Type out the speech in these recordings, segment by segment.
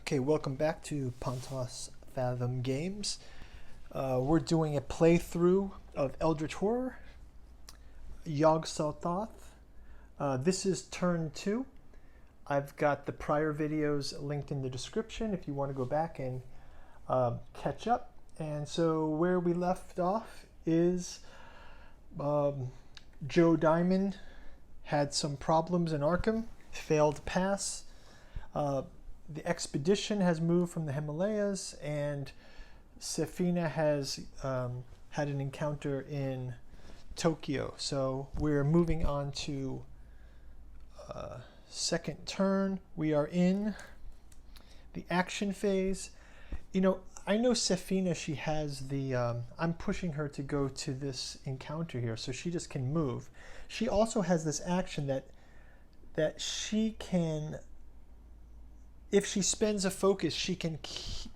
Okay, welcome back to Pontos Fathom Games. We're doing a playthrough of Eldritch Horror, Yog-Sothoth. This is turn 2. I've got the prior videos linked in the description if you want to go back and catch up. And so where we left off is Joe Diamond had some problems in Arkham, failed to pass. The expedition has moved from the Himalayas, and Safina has had an encounter in Tokyo. So we're moving on to second turn. We are in the action phase. You know, I know Safina, she has the, I'm pushing her to go to this encounter here, so she just can move. She also has this action that she can, if she spends a focus, she can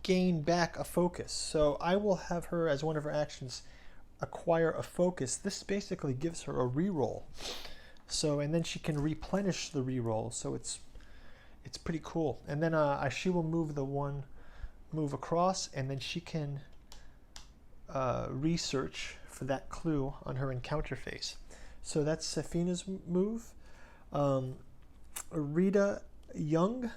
gain back a focus. So I will have her, as one of her actions, acquire a focus. This basically gives her a reroll. So, and then she can replenish the reroll. So it's pretty cool. And then she will move move across, and then she can research for that clue on her encounter phase. So that's Safina's move. Rita Young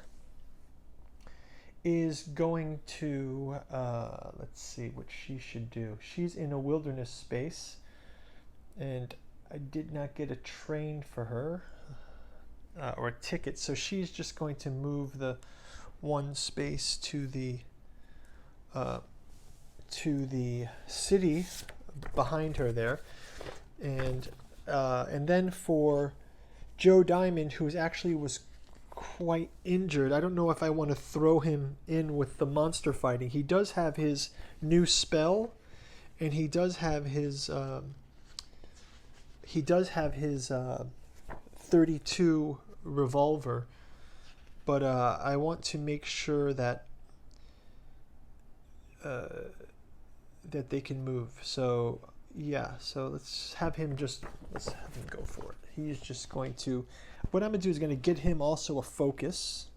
is going to, let's see what she should do. She's in a wilderness space, and I did not get a train for her, or a ticket, so she's just going to move the one space to the city behind her there. And then for Joe Diamond, who was quite injured, I don't know if I want to throw him in with the monster fighting. He does have his new spell, and he does have his 32 revolver, but I want to make sure that that they can move. So yeah, so let's have him go for it. He's just going to, what I'm going to do is going to get him also a focus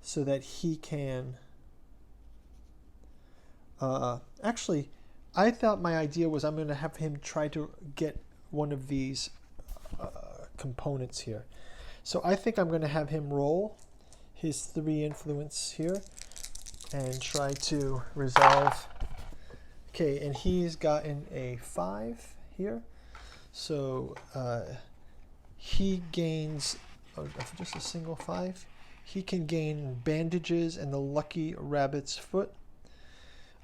so that he can, actually, I thought my idea was I'm going to have him try to get one of these components here. So I think I'm going to have him roll his 3 influence here and try to resolve. Okay, and he's gotten a 5 here. So he gains just a single 5. He can gain bandages and the lucky rabbit's foot.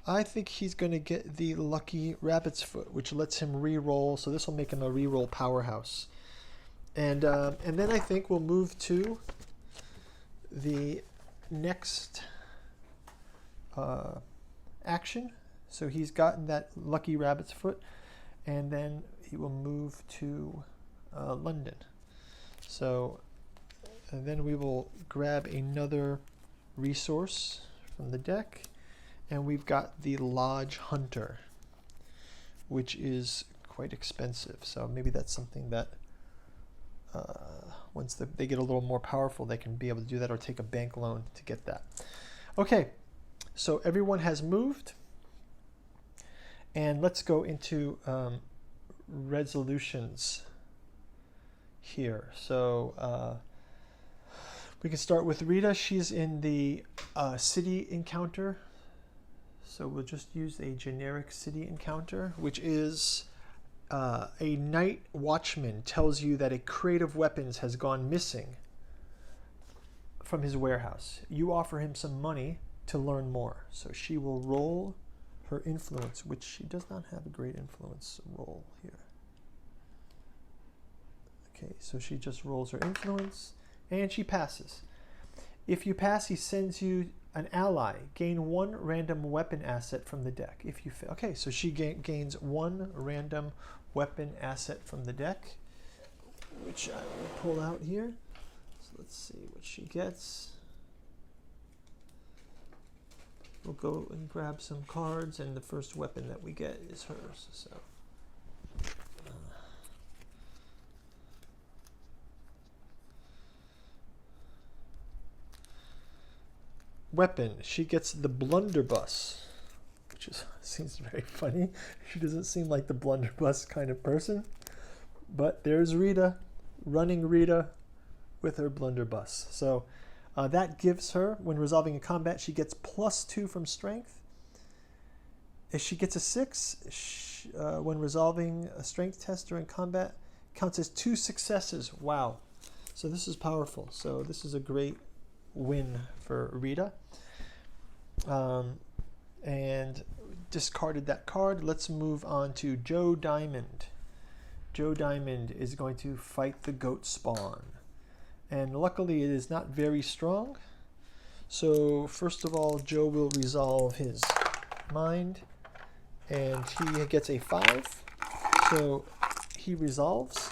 I think he's going to get the lucky rabbit's foot, which lets him re-roll. So this will make him a re-roll powerhouse. And then I think we'll move to the next action. So he's gotten that lucky rabbit's foot, and then he will move to London. So and then we will grab another resource from the deck, and we've got the Lodge Hunter, which is quite expensive. So maybe that's something that once they get a little more powerful, they can be able to do that, or take a bank loan to get that. Okay, so everyone has moved. And let's go into resolutions here. So we can start with Rita. She's in the city encounter. So we'll just use a generic city encounter, which is a night watchman tells you that a crate of weapons has gone missing from his warehouse. You offer him some money to learn more. So she will roll her influence, which she does not have a great influence roll here. Okay, so she just rolls her influence, and she passes. If you pass, he sends you an ally. Gain 1 random weapon asset from the deck. If you fail, okay, so she gains 1 random weapon asset from the deck, which I will pull out here. So let's see what she gets. We'll go and grab some cards, and the first weapon that we get is hers. So, weapon. She gets the blunderbuss, which seems very funny. She doesn't seem like the blunderbuss kind of person. But there's Rita, running Rita with her blunderbuss. So that gives her, when resolving a combat, she gets +2 from strength. If she gets a 6, when resolving a strength test during combat, counts as 2 successes. Wow. So this is powerful. So this is a great win for Rita. And discarded that card. Let's move on to Joe Diamond. Joe Diamond is going to fight the goat spawn. And luckily it is not very strong. So first of all, Joe will resolve his mind. And he gets a 5. So he resolves.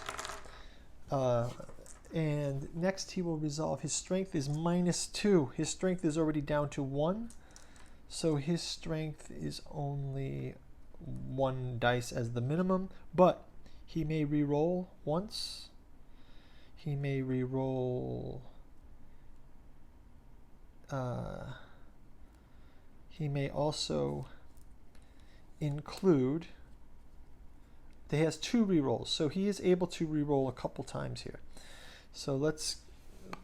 And next he will resolve. His strength is -2. His strength is already down to 1. So his strength is only 1 dice as the minimum. But he may re-roll once. He may re-roll. He may also include. He has 2 re-rolls. So he is able to re-roll a couple times here. So let's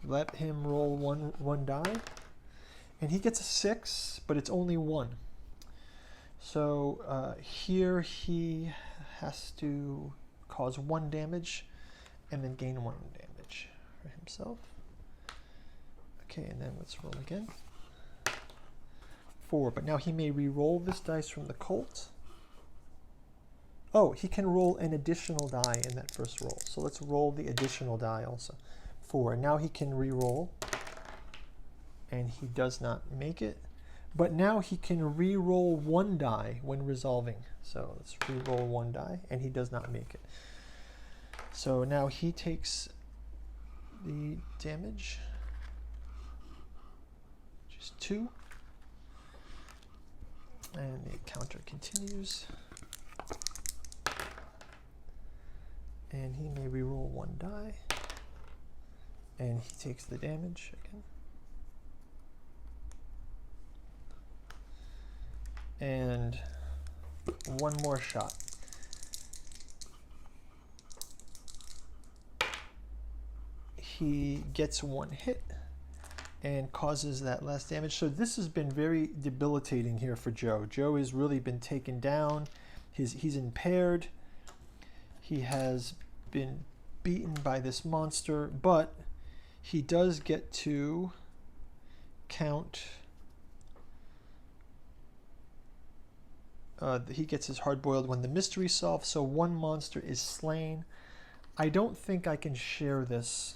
let him roll one die. And he gets a 6, but it's only 1. So here he has to cause 1 damage and then gain 1 damage for himself. Okay, and then let's roll again. 4, but now he may re-roll this dice from the Colt. Oh, he can roll an additional die in that first roll. So let's roll the additional die also. 4. Now he can re-roll. And he does not make it. But now he can re-roll 1 die when resolving. So let's re-roll 1 die. And he does not make it. So now he takes the damage, which is 2. And the counter continues. And he may re-roll 1 die. And he takes the damage again. And 1 more shot. He gets 1 hit and causes that last damage. So this has been very debilitating here for Joe. Joe has really been taken down. He's impaired. He has been beaten by this monster, but he does get to count. He gets his hard-boiled when the mystery solved, so 1 monster is slain. I don't think I can share this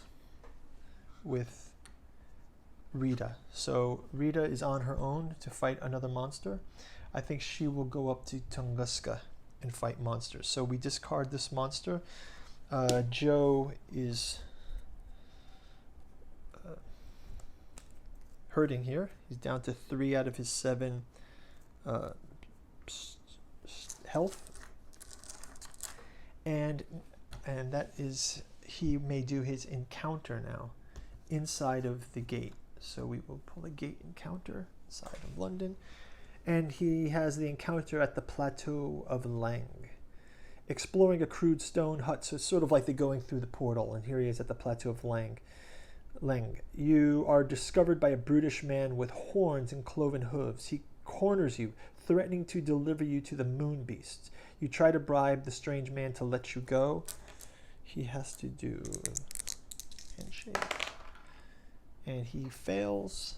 with Rita. So Rita is on her own to fight another monster. I think she will go up to Tunguska and fight monsters. So we discard this monster. Joe is hurting here. He's down to 3 out of his 7 health, and that is, he may do his encounter now inside of the gate. So we will pull a gate encounter inside of London, and he has the encounter at the Plateau of Lange, exploring a crude stone hut. So it's sort of like they're going through the portal, and here he is at the Plateau of Lange. You are discovered by a brutish man with horns and cloven hooves. He corners you, threatening to deliver you to the moon beasts. You try to bribe the strange man to let you go. He has to do a handshake. And he fails.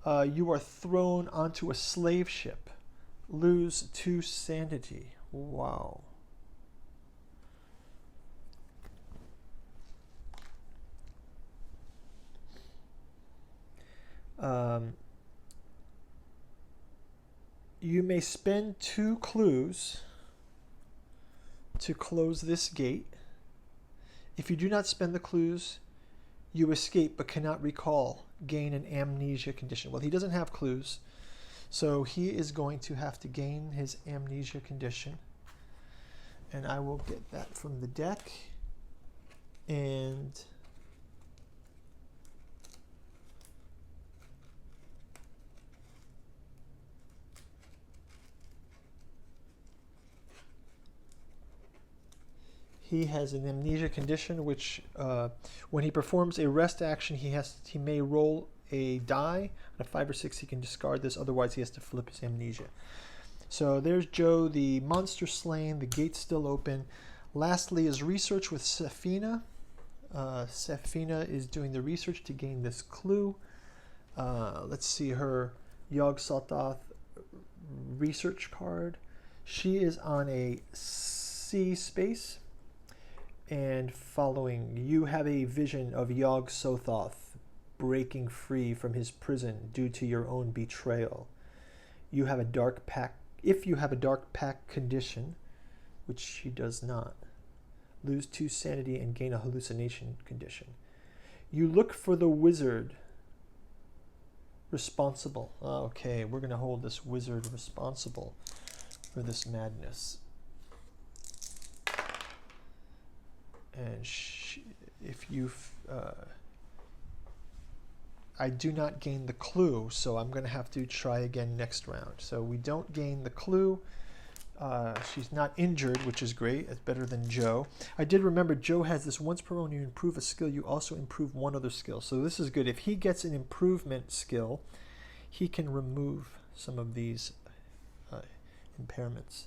You are thrown onto a slave ship. Lose 2 sanity. Wow. You may spend 2 clues to close this gate. If you do not spend the clues, you escape but cannot recall. Gain an amnesia condition. Well, he doesn't have clues, so he is going to have to gain his amnesia condition. And I will get that from the deck. And He has an amnesia condition, which when he performs a rest action, he may roll a die. On a 5 or 6, he can discard this. Otherwise, he has to flip his amnesia. So there's Joe, the monster slain, the gate's still open. Lastly is research with Sefina. Sefina is doing the research to gain this clue. Let's see her Yog-Sothoth research card. She is on a C space. And following, you have a vision of Yog-Sothoth breaking free from his prison due to your own betrayal. You have a dark pact. If you have a dark pact condition, which she does not, lose 2 sanity and gain a hallucination condition. You look for the wizard responsible. Okay, we're going to hold this wizard responsible for this madness. And if you, I do not gain the clue, so I'm going to have to try again next round. So we don't gain the clue. She's not injured, which is great. It's better than Joe. I did remember Joe has this once per round you improve a skill, you also improve one other skill. So this is good. If he gets an improvement skill, he can remove some of these impairments.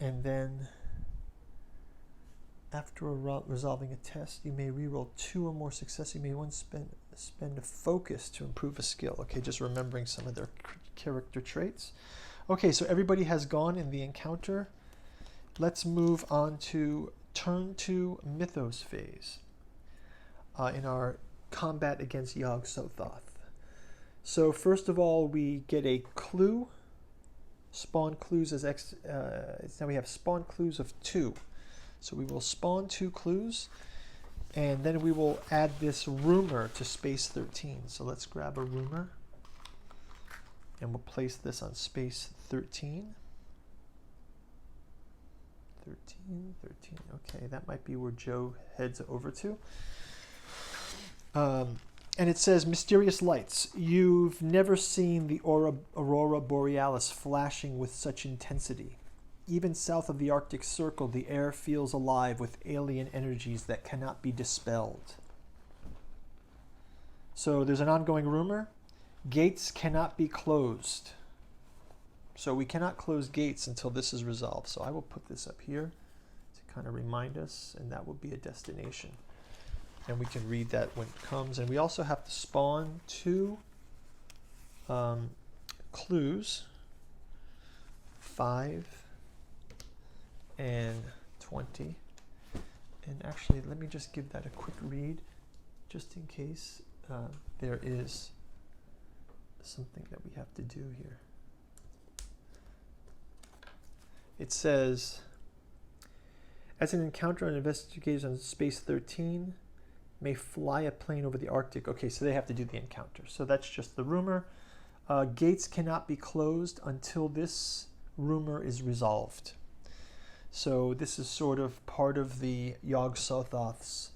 And then after resolving a test, you may reroll 2 or more successes. You may once spend a focus to improve a skill. Okay, just remembering some of their character traits. Okay, so everybody has gone in the encounter. Let's move on to turn 2 Mythos phase in our combat against Yog-Sothoth. So first of all, we get a clue. Spawn clues as now we have spawn clues of 2. So we will spawn 2 clues, and then we will add this rumor to space 13. So let's grab a rumor, and we'll place this on space 13. 13. Okay, that might be where Joe heads over to. And it says, mysterious lights. You've never seen the aurora borealis flashing with such intensity. Even south of the Arctic Circle, the air feels alive with alien energies that cannot be dispelled. So there's an ongoing rumor. Gates cannot be closed. So we cannot close gates until this is resolved. So I will put this up here to kind of remind us, and that will be a destination. And we can read that when it comes. And we also have to spawn 2 clues, 5 and 20. And actually, let me just give that a quick read, just in case there is something that we have to do here. It says, as an encounter on investigators on space 13, may fly a plane over the Arctic. Okay, so they have to do the encounter. So that's just the rumor. Gates cannot be closed until this rumor is resolved. So this is sort of part of the Yog-Sothoth's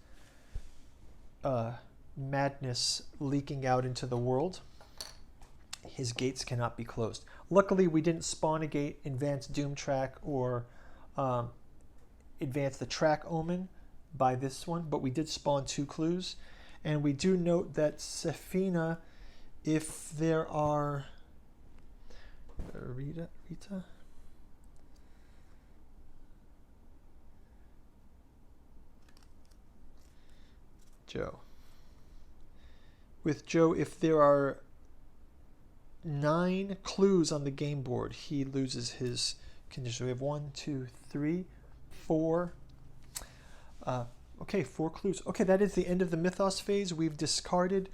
madness leaking out into the world. His gates cannot be closed. Luckily, we didn't spawn a gate, advance Doom Track, or advance the Track Omen by this one, but we did spawn 2 clues. And we do note that Sefina, if there are Rita? Joe. With Joe, if there are 9 clues on the game board, he loses his condition. We have 1, 2, 3, 4. Okay, 4 clues. Okay, that is the end of the Mythos phase. We've discarded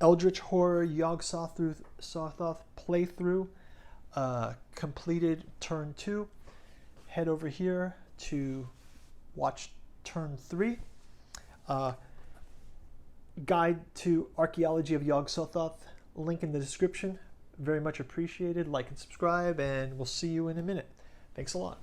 Eldritch Horror Yog-Sothoth playthrough. Completed turn 2. Head over here to watch turn 3. Guide to Archaeology of Yog-Sothoth. Link in the description. Very much appreciated. Like and subscribe, and we'll see you in a minute. Thanks a lot.